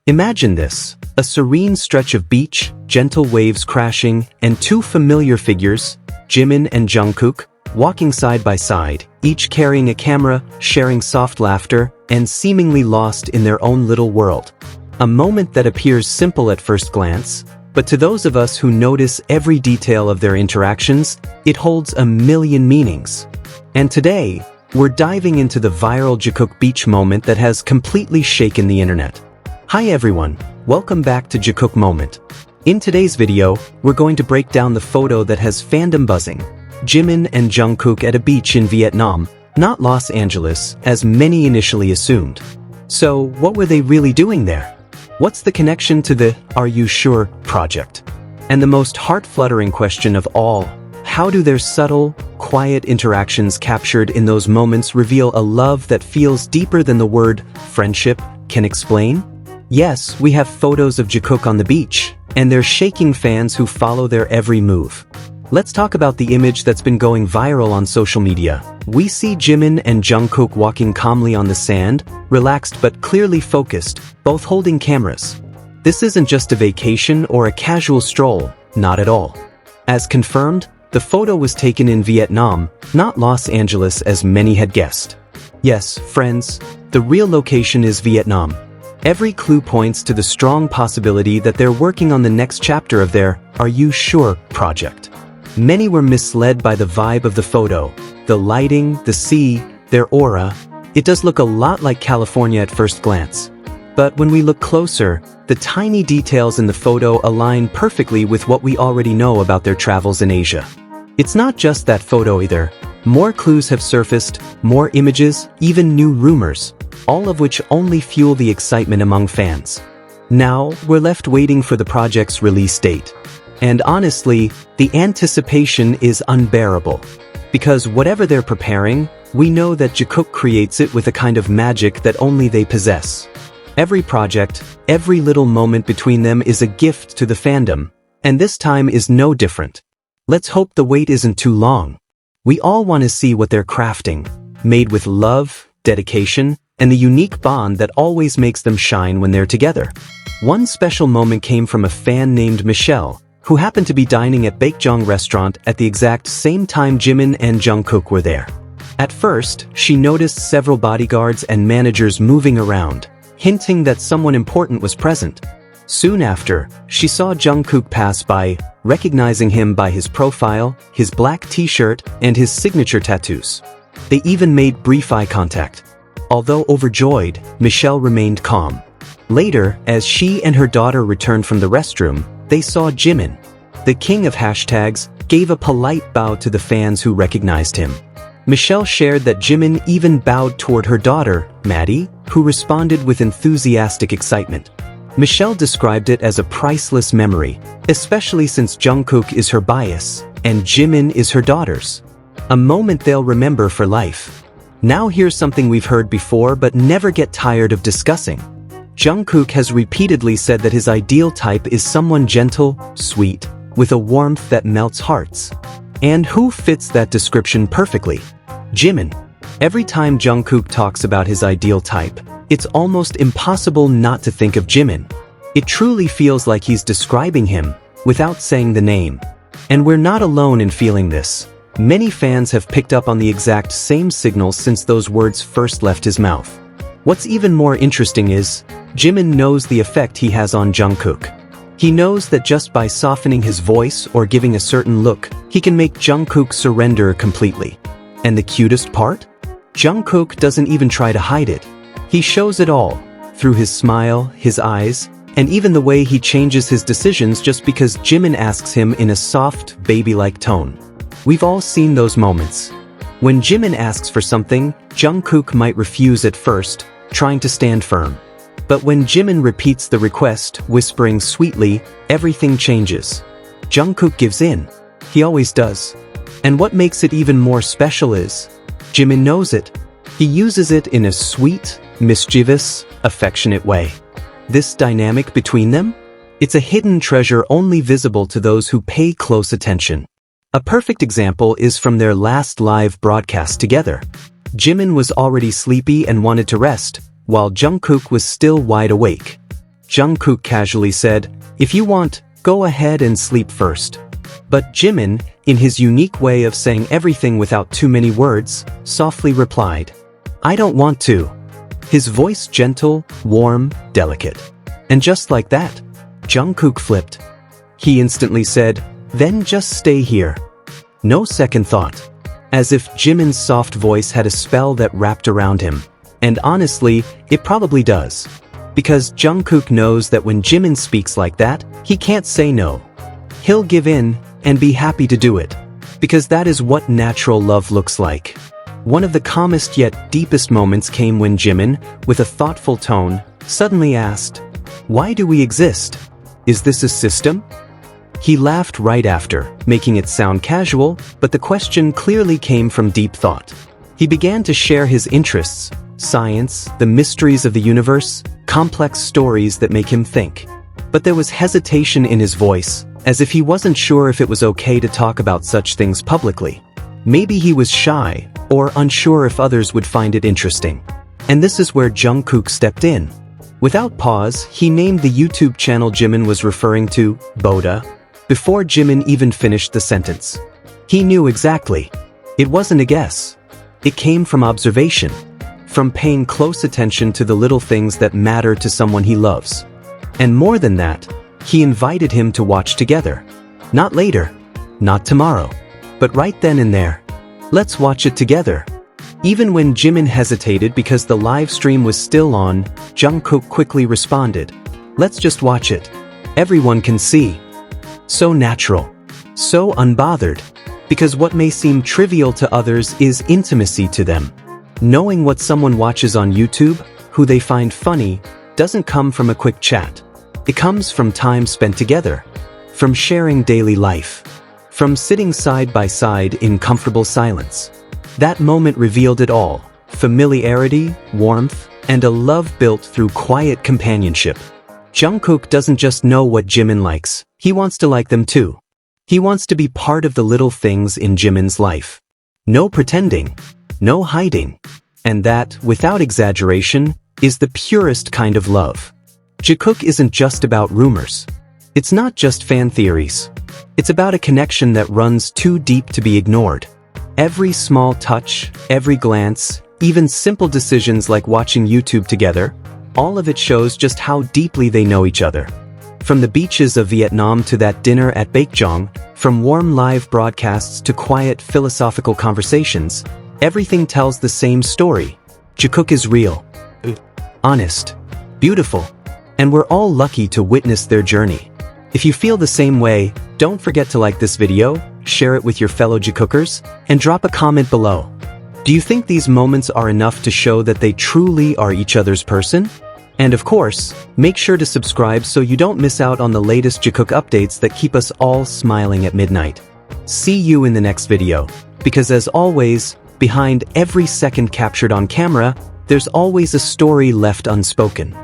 Imagine this, a serene stretch of beach, gentle waves crashing, and two familiar figures, Jimin and Jungkook, walking side by side, each carrying a camera, sharing soft laughter, and seemingly lost in their own little world. A moment that appears simple at first glance, but to those of us who notice every detail of their interactions, it holds a million meanings. And today, we're diving into the viral Jikook beach moment that has completely shaken the internet. Hi everyone, welcome back to Jikook Moment. In today's video, we're going to break down the photo that has fandom buzzing. Jimin and Jungkook at a beach in Vietnam, not Los Angeles, as many initially assumed. So, what were they really doing there? What's the connection to the "Are You Sure" project? And the most heart-fluttering question of all, how do their subtle, quiet interactions captured in those moments reveal a love that feels deeper than the word friendship can explain? Yes, we have photos of Jikook on the beach, and their shaking fans who follow their every move. Let's talk about the image that's been going viral on social media. We see Jimin and Jungkook walking calmly on the sand, relaxed but clearly focused, both holding cameras. This isn't just a vacation or a casual stroll, not at all. As confirmed, the photo was taken in Vietnam, not Los Angeles as many had guessed. Yes, friends, the real location is Vietnam. Every clue points to the strong possibility that they're working on the next chapter of their "Are You Sure" project. Many were misled by the vibe of the photo, the lighting, the sea, their aura. It does look a lot like California at first glance. But when we look closer, the tiny details in the photo align perfectly with what we already know about their travels in Asia. It's not just that photo either. More clues have surfaced, more images, even new rumors, all of which only fuel the excitement among fans. Now, we're left waiting for the project's release date. And honestly, the anticipation is unbearable. Because whatever they're preparing, we know that Jikook creates it with a kind of magic that only they possess. Every project, every little moment between them is a gift to the fandom, and this time is no different. Let's hope the wait isn't too long. We all want to see what they're crafting, made with love, dedication, and the unique bond that always makes them shine when they're together. One special moment came from a fan named Michelle, who happened to be dining at Baekjeong restaurant at the exact same time Jimin and Jungkook were there. At first, she noticed several bodyguards and managers moving around, hinting that someone important was present. Soon after, she saw Jungkook pass by, recognizing him by his profile, his black t-shirt, and his signature tattoos. They even made brief eye contact. Although overjoyed, Michelle remained calm. Later, as she and her daughter returned from the restroom, they saw Jimin. The king of hashtags gave a polite bow to the fans who recognized him. Michelle shared that Jimin even bowed toward her daughter, Maddie, who responded with enthusiastic excitement. Michelle described it as a priceless memory, especially since Jungkook is her bias, and Jimin is her daughter's. A moment they'll remember for life. Now here's something we've heard before but never get tired of discussing. Jungkook has repeatedly said that his ideal type is someone gentle, sweet, with a warmth that melts hearts. And who fits that description perfectly? Jimin. Every time Jungkook talks about his ideal type, it's almost impossible not to think of Jimin. It truly feels like he's describing him, without saying the name. And we're not alone in feeling this. Many fans have picked up on the exact same signals since those words first left his mouth. What's even more interesting is, Jimin knows the effect he has on Jungkook. He knows that just by softening his voice or giving a certain look, he can make Jungkook surrender completely. And the cutest part? Jungkook doesn't even try to hide it. He shows it all, through his smile, his eyes, and even the way he changes his decisions just because Jimin asks him in a soft, baby-like tone. We've all seen those moments. When Jimin asks for something, Jungkook might refuse at first, trying to stand firm. But when Jimin repeats the request, whispering sweetly, everything changes. Jungkook gives in. He always does. And what makes it even more special is, Jimin knows it. He uses it in a sweet, mischievous, affectionate way. This dynamic between them? It's a hidden treasure only visible to those who pay close attention. A perfect example is from their last live broadcast together. Jimin was already sleepy and wanted to rest, while Jungkook was still wide awake. Jungkook casually said, "If you want, go ahead and sleep first." But Jimin, in his unique way of saying everything without too many words, softly replied, "I don't want to." His voice gentle, warm, delicate. And just like that, Jungkook flipped. He instantly said, "Then just stay here." No second thought. As if Jimin's soft voice had a spell that wrapped around him. And honestly, it probably does. Because Jungkook knows that when Jimin speaks like that, he can't say no. He'll give in, and be happy to do it. Because that is what natural love looks like. One of the calmest yet deepest moments came when Jimin, with a thoughtful tone, suddenly asked, "Why do we exist? Is this a system?" He laughed right after, making it sound casual, but the question clearly came from deep thought. He began to share his interests, science, the mysteries of the universe, complex stories that make him think. But there was hesitation in his voice, as if he wasn't sure if it was okay to talk about such things publicly. Maybe he was shy, or unsure if others would find it interesting. And this is where Jungkook stepped in. Without pause, he named the YouTube channel Jimin was referring to, Boda, before Jimin even finished the sentence. He knew exactly. It wasn't a guess. It came from observation. From paying close attention to the little things that matter to someone he loves. And more than that, he invited him to watch together. Not later. Not tomorrow. But right then and there. Let's watch it together. Even when Jimin hesitated because the live stream was still on, Jungkook quickly responded, "Let's just watch it. Everyone can see." So natural. So unbothered. Because what may seem trivial to others is intimacy to them. Knowing what someone watches on YouTube, who they find funny, doesn't come from a quick chat. It comes from time spent together. From sharing daily life. From sitting side by side in comfortable silence. That moment revealed it all. Familiarity, warmth, and a love built through quiet companionship. Jungkook doesn't just know what Jimin likes, he wants to like them too. He wants to be part of the little things in Jimin's life. No pretending, no hiding. And that, without exaggeration, is the purest kind of love. Jikook isn't just about rumors. It's not just fan theories. It's about a connection that runs too deep to be ignored. Every small touch, every glance, even simple decisions like watching YouTube together, all of it shows just how deeply they know each other. From the beaches of Vietnam to that dinner at Baekjeong, from warm live broadcasts to quiet philosophical conversations, everything tells the same story. Jikook is real, honest, beautiful, and we're all lucky to witness their journey. If you feel the same way, don't forget to like this video, share it with your fellow Jikookers, and drop a comment below. Do you think these moments are enough to show that they truly are each other's person? And of course, make sure to subscribe so you don't miss out on the latest Jikook updates that keep us all smiling at midnight. See you in the next video, because as always, behind every second captured on camera, there's always a story left unspoken.